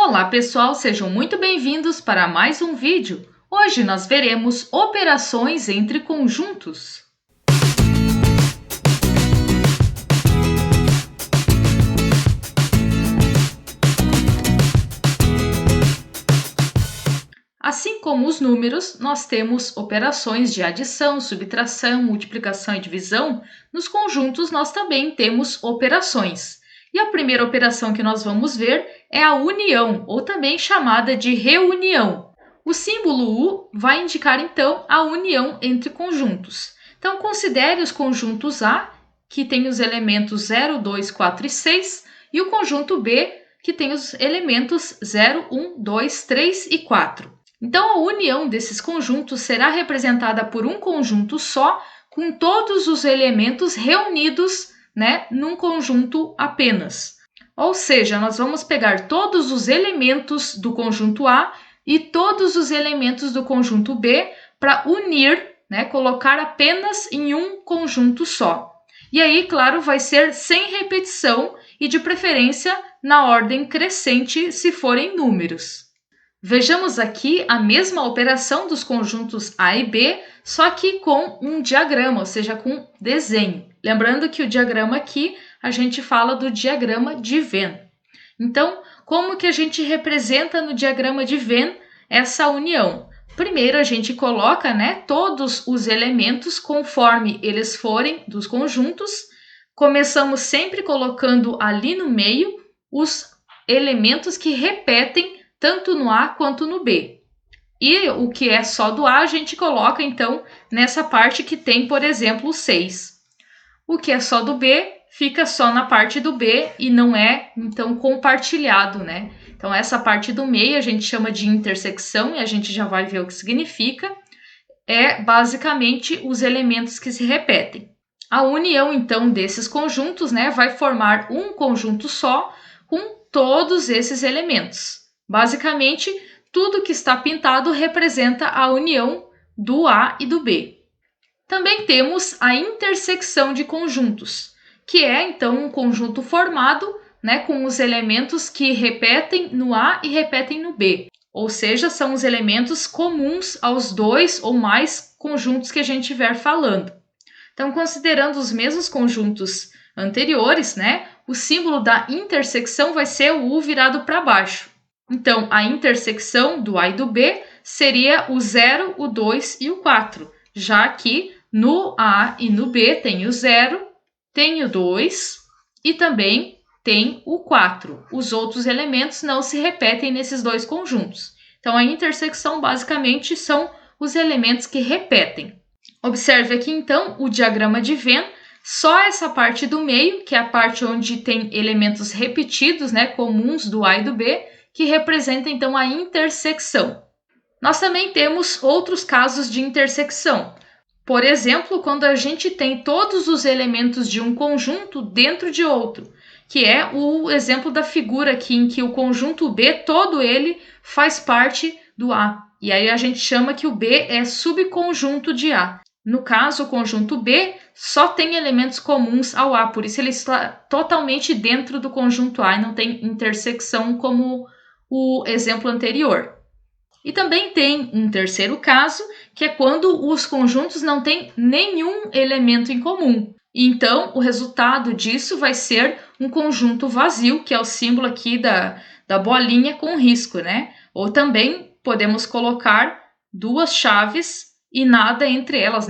Olá pessoal, sejam muito bem-vindos para mais um vídeo. Hoje nós veremos operações entre conjuntos. Assim como os números, nós temos operações de adição, subtração, multiplicação e divisão. Nos conjuntos nós também temos operações. E a primeira operação que nós vamos ver é a união, ou também chamada de reunião. O símbolo U vai indicar, então, a união entre conjuntos. Então, considere os conjuntos A, que tem os elementos 0, 2, 4 e 6, e o conjunto B, que tem os elementos 0, 1, 2, 3 e 4. Então, a união desses conjuntos será representada por um conjunto só, com todos os elementos reunidos, num conjunto apenas. Ou seja, nós vamos pegar todos os elementos do conjunto A e todos os elementos do conjunto B para unir, colocar apenas em um conjunto só. E aí, claro, vai ser sem repetição e de preferência na ordem crescente se forem números. Vejamos aqui a mesma operação dos conjuntos A e B, só que com um diagrama, ou seja, com desenho. Lembrando que o diagrama aqui, a gente fala do diagrama de Venn. Então, como que a gente representa no diagrama de Venn essa união? Primeiro, a gente coloca todos os elementos conforme eles forem dos conjuntos. Começamos sempre colocando ali no meio os elementos que repetem tanto no A quanto no B. E o que é só do A, a gente coloca, então, nessa parte que tem, por exemplo, o 6. O que é só do B, fica só na parte do B e não é, então, compartilhado, Então, essa parte do meio a gente chama de intersecção e a gente já vai ver o que significa. É, basicamente, os elementos que se repetem. A união, então, desses conjuntos, vai formar um conjunto só com todos esses elementos. Basicamente, tudo que está pintado representa a união do A e do B. Também temos a intersecção de conjuntos, que é, então, um conjunto formado com os elementos que repetem no A e repetem no B. Ou seja, são os elementos comuns aos dois ou mais conjuntos que a gente estiver falando. Então, considerando os mesmos conjuntos anteriores, o símbolo da intersecção vai ser o U virado para baixo. Então, a intersecção do A e do B seria o 0, o 2 e o 4, já que no A e no B tem o 0, tem o 2 e também tem o 4. Os outros elementos não se repetem nesses dois conjuntos. Então, a intersecção basicamente são os elementos que repetem. Observe aqui, então, o diagrama de Venn. Só essa parte do meio, que é a parte onde tem elementos repetidos, comuns do A e do B, que representa, então, a intersecção. Nós também temos outros casos de intersecção. Por exemplo, quando a gente tem todos os elementos de um conjunto dentro de outro, que é o exemplo da figura aqui, em que o conjunto B, todo ele, faz parte do A. E aí a gente chama que o B é subconjunto de A. No caso, o conjunto B só tem elementos comuns ao A, por isso ele está totalmente dentro do conjunto A e não tem intersecção como o exemplo anterior. E também tem um terceiro caso, que é quando os conjuntos não têm nenhum elemento em comum. Então, o resultado disso vai ser um conjunto vazio, que é o símbolo aqui da bolinha com risco, Ou também podemos colocar duas chaves e nada entre elas,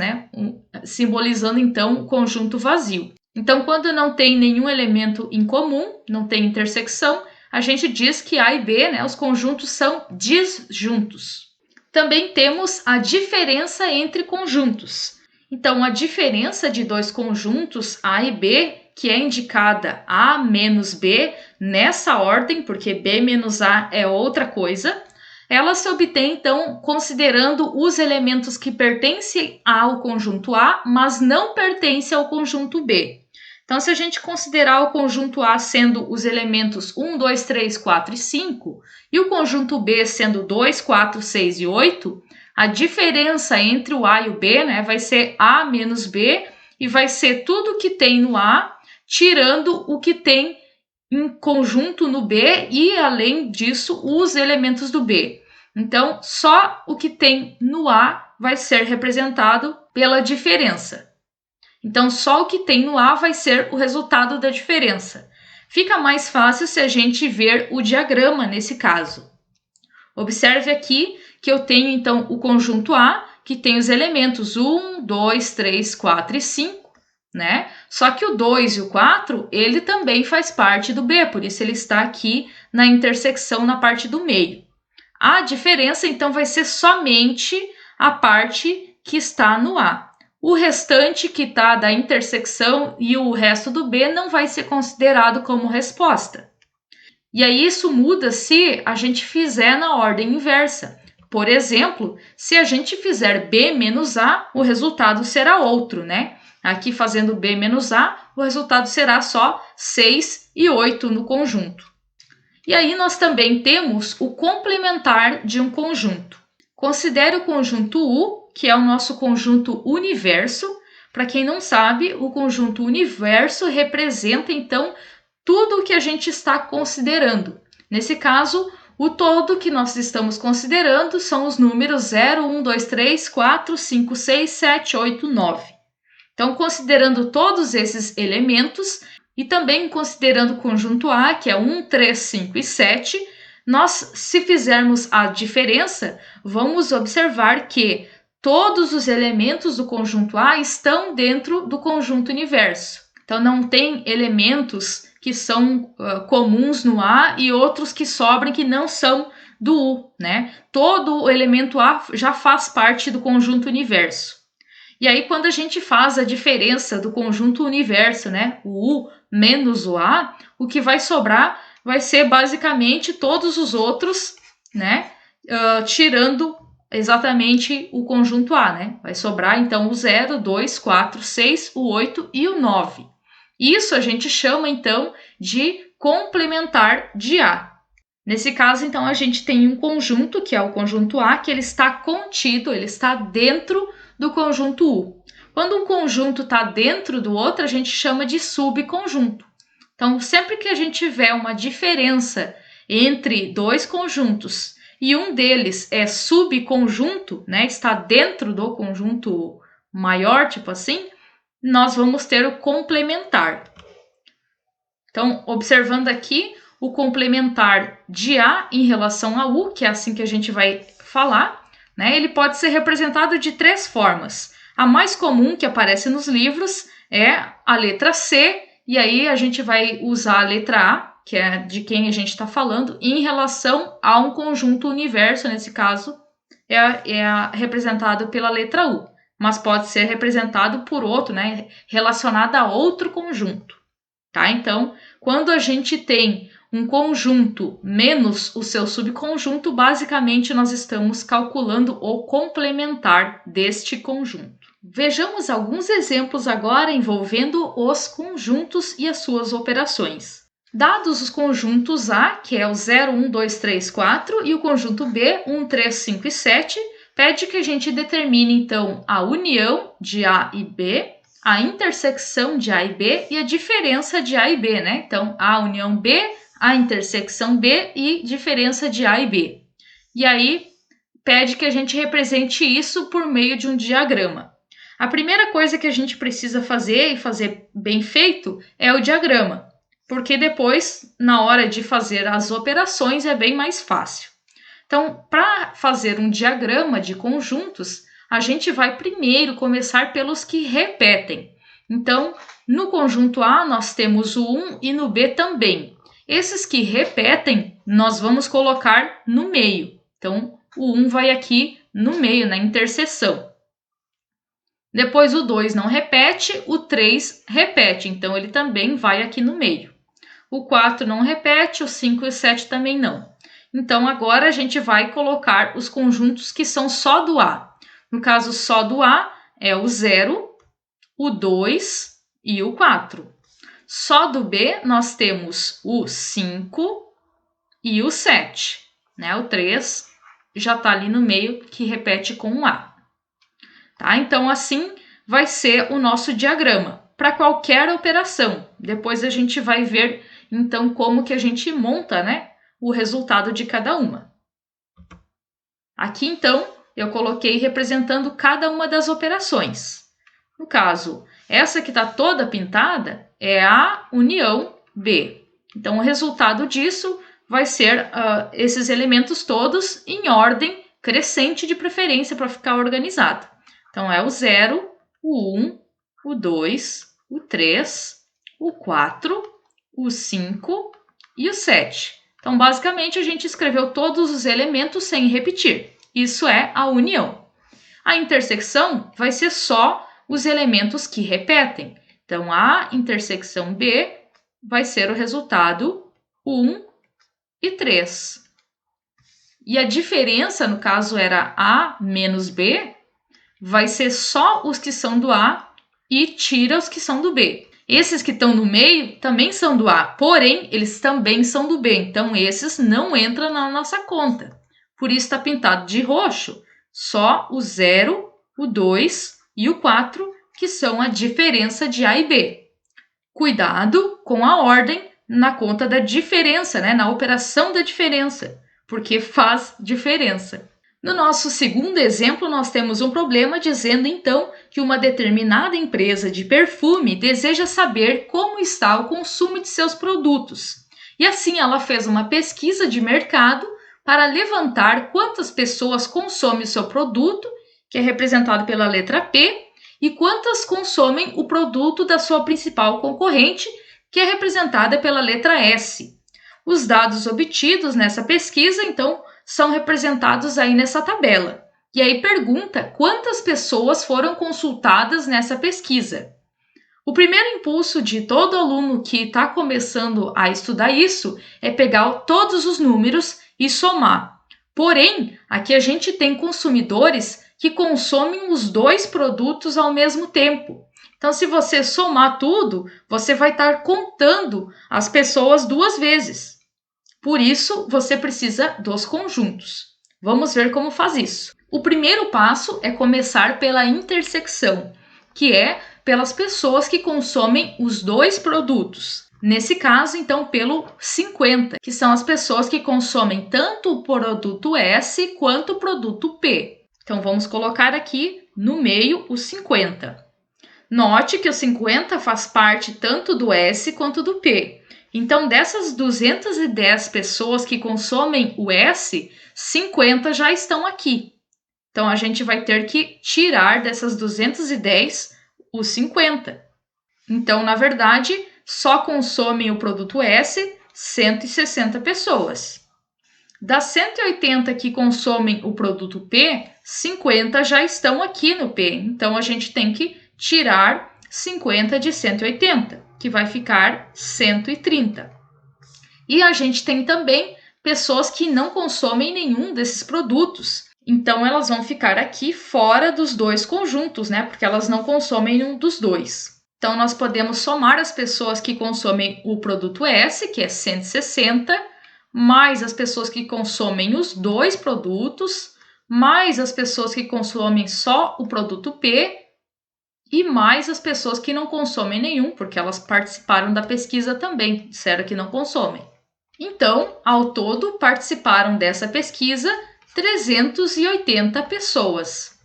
simbolizando, então, o conjunto vazio. Então, quando não tem nenhum elemento em comum, não tem intersecção, a gente diz que A e B, os conjuntos são disjuntos. Também temos a diferença entre conjuntos. Então, a diferença de dois conjuntos A e B, que é indicada A menos B, nessa ordem, porque B menos A é outra coisa, ela se obtém, então, considerando os elementos que pertencem ao conjunto A, mas não pertencem ao conjunto B. Então, se a gente considerar o conjunto A sendo os elementos 1, 2, 3, 4 e 5, e o conjunto B sendo 2, 4, 6 e 8, a diferença entre o A e o B vai ser A menos B, e vai ser tudo que tem no A, tirando o que tem em conjunto no B e, além disso, os elementos do B. Então, só o que tem no A vai ser representado pela diferença. Então, só o que tem no A vai ser o resultado da diferença. Fica mais fácil se a gente ver o diagrama nesse caso. Observe aqui que eu tenho, então, o conjunto A, que tem os elementos 1, 2, 3, 4 e 5, né? Só que o 2 e o 4, ele também faz parte do B, por isso ele está aqui na intersecção na parte do meio. A diferença, então, vai ser somente a parte que está no A. O restante que está da intersecção e o resto do B não vai ser considerado como resposta. E aí isso muda se a gente fizer na ordem inversa. Por exemplo, se a gente fizer B menos A, o resultado será outro, né? Aqui fazendo B menos A, o resultado será só 6 e 8 no conjunto. E aí nós também temos o complementar de um conjunto. Considere o conjunto U, que é o nosso conjunto universo. Para quem não sabe, o conjunto universo representa, então, tudo o que a gente está considerando. Nesse caso, o todo que nós estamos considerando são os números 0, 1, 2, 3, 4, 5, 6, 7, 8, 9. Então, considerando todos esses elementos e também considerando o conjunto A, que é 1, 3, 5 e 7, nós, se fizermos a diferença, vamos observar que todos os elementos do conjunto A estão dentro do conjunto universo. Então, não tem elementos que são comuns no A e outros que sobram que não são do U, né? Todo o elemento A já faz parte do conjunto universo. E aí, quando a gente faz a diferença do conjunto universo, né? O U menos o A, o que vai sobrar vai ser basicamente todos os outros, né? Tirando exatamente o conjunto A, né? Vai sobrar então o 0, 2, 4, 6, o 8 e o 9. Isso a gente chama, então, de complementar de A. Nesse caso, então, a gente tem um conjunto, que é o conjunto A, que ele está contido, ele está dentro do conjunto U. Quando um conjunto está dentro do outro, a gente chama de subconjunto. Então, sempre que a gente tiver uma diferença entre dois conjuntos e um deles é subconjunto, né, está dentro do conjunto maior, tipo assim, nós vamos ter o complementar. Então, observando aqui o complementar de A em relação a U, que é assim que a gente vai falar, né? Ele pode ser representado de três formas. A mais comum que aparece nos livros é a letra C, e aí a gente vai usar a letra A, que é de quem a gente está falando, em relação a um conjunto universo, nesse caso, é representado pela letra U, mas pode ser representado por outro, né, relacionado a outro conjunto, tá? Então, quando a gente tem um conjunto menos o seu subconjunto, basicamente nós estamos calculando o complementar deste conjunto. Vejamos alguns exemplos agora envolvendo os conjuntos e as suas operações. Dados os conjuntos A, que é o 0, 1, 2, 3, 4, e o conjunto B, 1, 3, 5 e 7, pede que a gente determine, então, a união de A e B, a intersecção de A e B e a diferença de A e B, né? Então, A união B, a intersecção B e diferença de A e B. E aí, pede que a gente represente isso por meio de um diagrama. A primeira coisa que a gente precisa fazer, e fazer bem feito, é o diagrama, porque depois, na hora de fazer as operações, é bem mais fácil. Então, para fazer um diagrama de conjuntos, a gente vai primeiro começar pelos que repetem. Então, no conjunto A, nós temos o 1 e no B também. Esses que repetem, nós vamos colocar no meio. Então, o 1 vai aqui no meio, na interseção. Depois o 2 não repete, o 3 repete, então ele também vai aqui no meio. O 4 não repete, o 5 e o 7 também não. Então agora a gente vai colocar os conjuntos que são só do A. No caso só do A é o 0, o 2 e o 4. Só do B nós temos o 5 e o 7. Né? O 3 já está ali no meio que repete com o A. Tá? Então, assim vai ser o nosso diagrama para qualquer operação. Depois a gente vai ver então, como que a gente monta, né, o resultado de cada uma. Aqui, então, eu coloquei representando cada uma das operações. No caso, essa que está toda pintada é A união B. Então, o resultado disso vai ser esses elementos todos em ordem crescente de preferência para ficar organizado. Então, é o 0, o 1, o 2, o 3, o 4, o 5 e o 7. Então, basicamente, a gente escreveu todos os elementos sem repetir. Isso é a união. A intersecção vai ser só os elementos que repetem. Então, A intersecção B vai ser o resultado 1 e 3. E a diferença, no caso, era A menos B, vai ser só os que são do A e tira os que são do B. Esses que estão no meio também são do A, porém, eles também são do B. Então, esses não entram na nossa conta. Por isso está pintado de roxo. Só o 0, o 2 e o 4, que são a diferença de A e B. Cuidado com a ordem na conta da diferença, né? Na operação da diferença, porque faz diferença. No nosso segundo exemplo, nós temos um problema dizendo, então, que uma determinada empresa de perfume deseja saber como está o consumo de seus produtos. E assim ela fez uma pesquisa de mercado para levantar quantas pessoas consomem o seu produto, que é representado pela letra P, e quantas consomem o produto da sua principal concorrente, que é representada pela letra S. Os dados obtidos nessa pesquisa, então, são representados aí nessa tabela. E aí pergunta quantas pessoas foram consultadas nessa pesquisa. O primeiro impulso de todo aluno que está começando a estudar isso é pegar todos os números e somar. Porém, aqui a gente tem consumidores que consomem os dois produtos ao mesmo tempo. Então, se você somar tudo, você vai estar contando as pessoas duas vezes. Por isso, você precisa dos conjuntos. Vamos ver como faz isso. O primeiro passo é começar pela intersecção, que é pelas pessoas que consomem os dois produtos. Nesse caso, então, pelo 50, que são as pessoas que consomem tanto o produto S quanto o produto P. Então, vamos colocar aqui no meio o 50. Note que o 50 faz parte tanto do S quanto do P. Então, dessas 210 pessoas que consomem o S, 50 já estão aqui. Então, a gente vai ter que tirar dessas 210 os 50. Então, na verdade, só consomem o produto S 160 pessoas. Das 180 que consomem o produto P, 50 já estão aqui no P. Então, a gente tem que tirar 50 de 180, que vai ficar 130. E a gente tem também pessoas que não consomem nenhum desses produtos. Então, elas vão ficar aqui fora dos dois conjuntos, né? Porque elas não consomem nenhum dos dois. Então, nós podemos somar as pessoas que consomem o produto S, que é 160, mais as pessoas que consomem os dois produtos, mais as pessoas que consomem só o produto P, e mais as pessoas que não consomem nenhum, porque elas participaram da pesquisa também, disseram que não consomem. Então, ao todo, participaram dessa pesquisa 380 pessoas.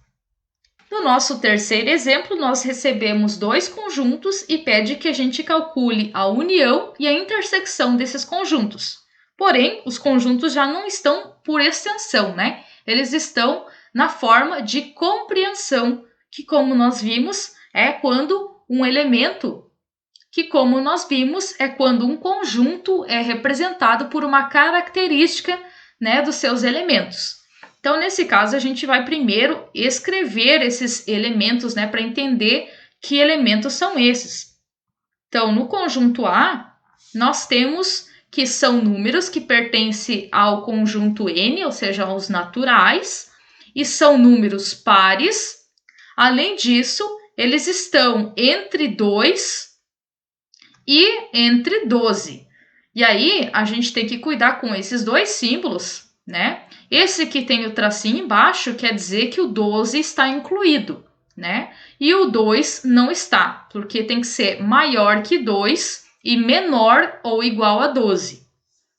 No nosso terceiro exemplo, nós recebemos dois conjuntos e pede que a gente calcule a união e a intersecção desses conjuntos. Porém, os conjuntos já não estão por extensão, né? Eles estão na forma de compreensão, que, como nós vimos, é quando um elemento, que, como nós vimos, é quando um conjunto é representado por uma característica, né, dos seus elementos. Então, nesse caso, a gente vai primeiro escrever esses elementos, né, para entender que elementos são esses. Então, no conjunto A, nós temos que são números que pertencem ao conjunto N, ou seja, aos naturais, e são números pares. Além disso, eles estão entre 2 e entre 12. E aí, a gente tem que cuidar com esses dois símbolos, né? Esse que tem o tracinho embaixo quer dizer que o 12 está incluído, né? E o 2 não está, porque tem que ser maior que 2 e menor ou igual a 12.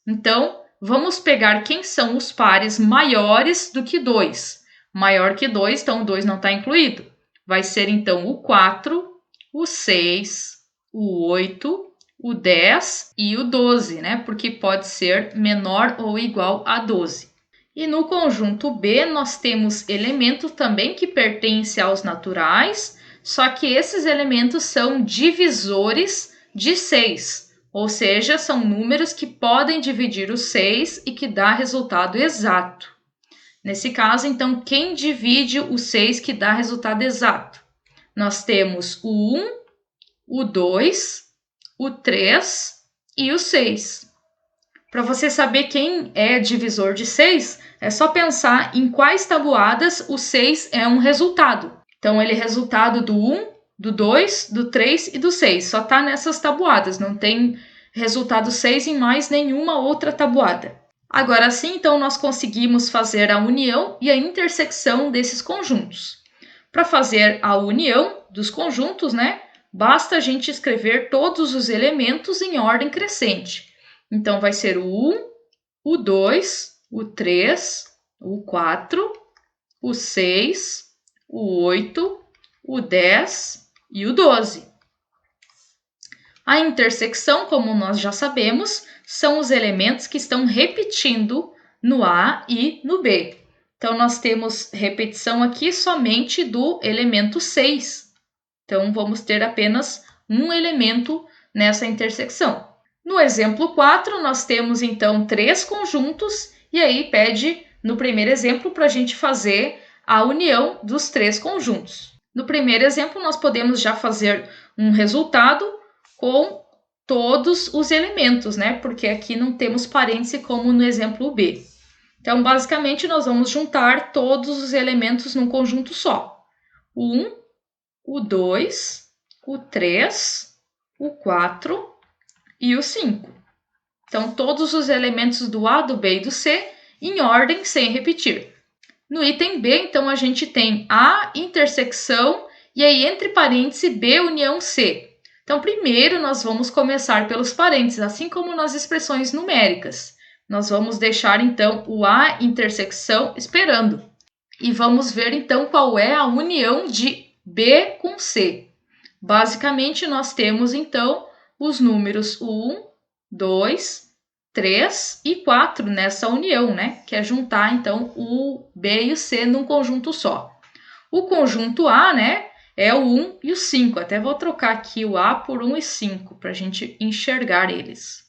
Então, vamos pegar quem são os pares maiores do que 2. Maior que 2, então o 2 não está incluído. Vai ser, então, o 4, o 6, o 8, o 10 e o 12, né? Porque pode ser menor ou igual a 12. E no conjunto B, nós temos elementos também que pertencem aos naturais, só que esses elementos são divisores de 6. Ou seja, são números que podem dividir o 6 e que dá resultado exato. Nesse caso, então, quem divide o 6 que dá resultado exato? Nós temos o 1, o 2, o 3 e o 6. Para você saber quem é divisor de 6, é só pensar em quais tabuadas o 6 é um resultado. Então, ele é resultado do 1, do 2, do 3 e do 6. Só está nessas tabuadas, não tem resultado 6 em mais nenhuma outra tabuada. Agora sim, então, nós conseguimos fazer a união e a intersecção desses conjuntos. Para fazer a união dos conjuntos, né, basta a gente escrever todos os elementos em ordem crescente. Então, vai ser o 1, o 2, o 3, o 4, o 6, o 8, o 10 e o 12. A intersecção, como nós já sabemos, são os elementos que estão repetindo no A e no B. Então, nós temos repetição aqui somente do elemento 6. Então, vamos ter apenas um elemento nessa intersecção. No exemplo 4, nós temos, então, 3 conjuntos, e aí pede, no primeiro exemplo, para a gente fazer a união dos 3 conjuntos. No primeiro exemplo, nós podemos já fazer um resultado com todos os elementos, né? Porque aqui não temos parêntese como no exemplo B. Então, basicamente, nós vamos juntar todos os elementos num conjunto só. O 1, o 2, o 3, o 4 e o 5. Então, todos os elementos do A, do B e do C em ordem, sem repetir. No item B, então, a gente tem A intersecção e aí entre parênteses B união C. Então, primeiro nós vamos começar pelos parênteses, assim como nas expressões numéricas. Nós vamos deixar, então, o A intersecção esperando. E vamos ver, então, qual é a união de B com C. Basicamente, nós temos, então, os números 1, 2, 3 e 4 nessa união, né? Que é juntar, então, o B e o C num conjunto só. O conjunto A, né? É o 1 e o 5. Até vou trocar aqui o A por 1 e 5 para a gente enxergar eles.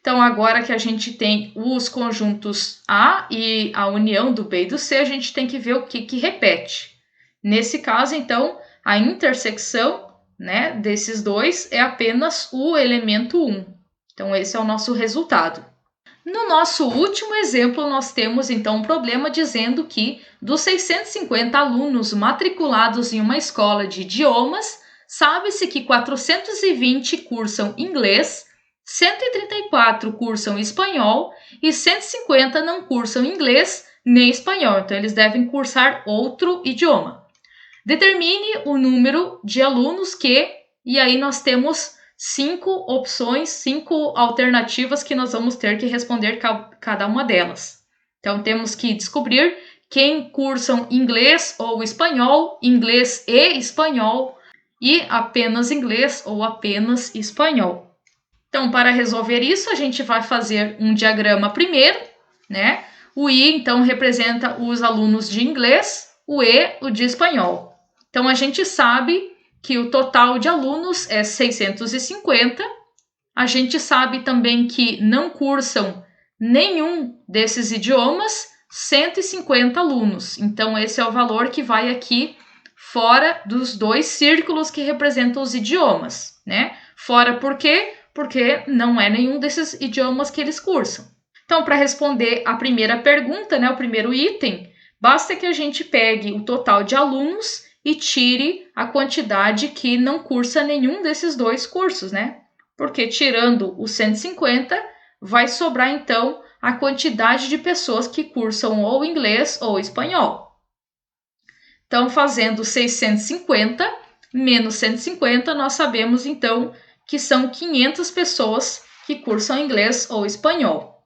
Então, agora que a gente tem os conjuntos A e a união do B e do C, a gente tem que ver o que repete. Nesse caso, então, a intersecção, né, desses dois é apenas o elemento 1. Então, esse é o nosso resultado. No nosso último exemplo, nós temos então um problema dizendo que dos 650 alunos matriculados em uma escola de idiomas, sabe-se que 420 cursam inglês, 134 cursam espanhol e 150 não cursam inglês nem espanhol. Então, eles devem cursar outro idioma. Determine o número de alunos que, e aí nós temos 5 opções, 5 alternativas que nós vamos ter que responder cada uma delas. Então, temos que descobrir quem cursam inglês ou espanhol, inglês e espanhol, e apenas inglês ou apenas espanhol. Então, para resolver isso, a gente vai fazer um diagrama primeiro, né? O I, então, representa os alunos de inglês, o E, o de espanhol. Então, a gente sabe que o total de alunos é 650. A gente sabe também que não cursam nenhum desses idiomas, 150 alunos. Então, esse é o valor que vai aqui fora dos 2 círculos que representam os idiomas, né? Fora por quê? Porque não é nenhum desses idiomas que eles cursam. Então, para responder a primeira pergunta, né, o primeiro item, basta que a gente pegue o total de alunos e tire a quantidade que não cursa nenhum desses 2 cursos, né? Porque tirando os 150, vai sobrar então a quantidade de pessoas que cursam ou inglês ou espanhol. Então, fazendo 650 menos 150, nós sabemos então que são 500 pessoas que cursam inglês ou espanhol.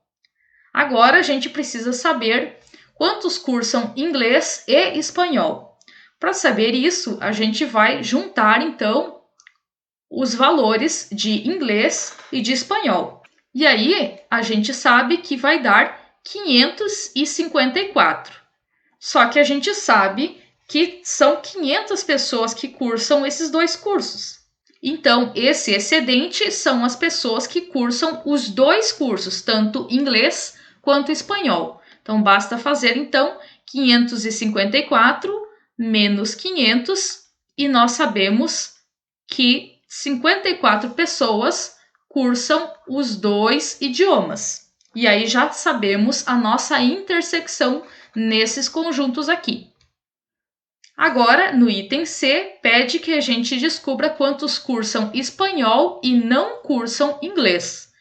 Agora a gente precisa saber quantos cursam inglês e espanhol. Para saber isso, a gente vai juntar então os valores de inglês e de espanhol. E aí a gente sabe que vai dar 554. Só que a gente sabe que são 500 pessoas que cursam esses dois cursos. Então, esse excedente são as pessoas que cursam os dois cursos, tanto inglês quanto espanhol. Então, basta fazer, então, 554 menos 500 e nós sabemos que 54 pessoas cursam os dois idiomas. E aí já sabemos a nossa intersecção nesses conjuntos aqui. Agora, no item C, pede que a gente descubra quantos cursam espanhol e não cursam inglês.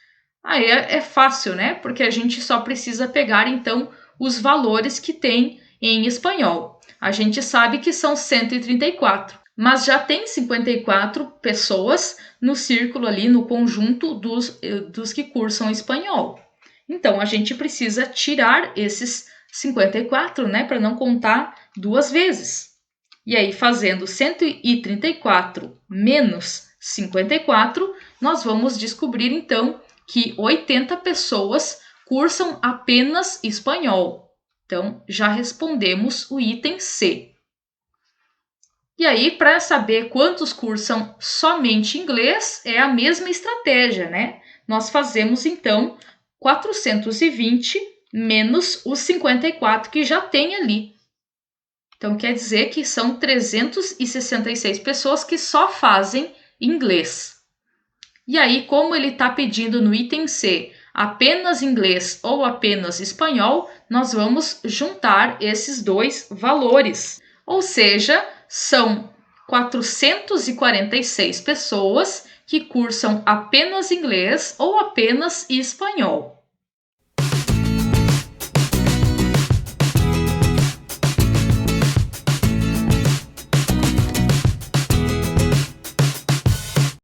Aí é fácil, né? Porque a gente só precisa pegar, então, os valores que tem em espanhol. A gente sabe que são 134, mas já tem 54 pessoas no círculo ali, no conjunto dos que cursam espanhol. Então, a gente precisa tirar esses 54, né? Para não contar duas vezes. E aí, fazendo 134 menos 54, nós vamos descobrir, então, que 80 pessoas cursam apenas espanhol. Então, já respondemos o item C. E aí, para saber quantos cursam somente inglês, é a mesma estratégia, né? Nós fazemos, então, 420 menos os 54 que já tem ali. Então, quer dizer que são 366 pessoas que só fazem inglês. E aí, como ele está pedindo no item C apenas inglês ou apenas espanhol, nós vamos juntar esses dois valores. Ou seja, são 446 pessoas que cursam apenas inglês ou apenas espanhol.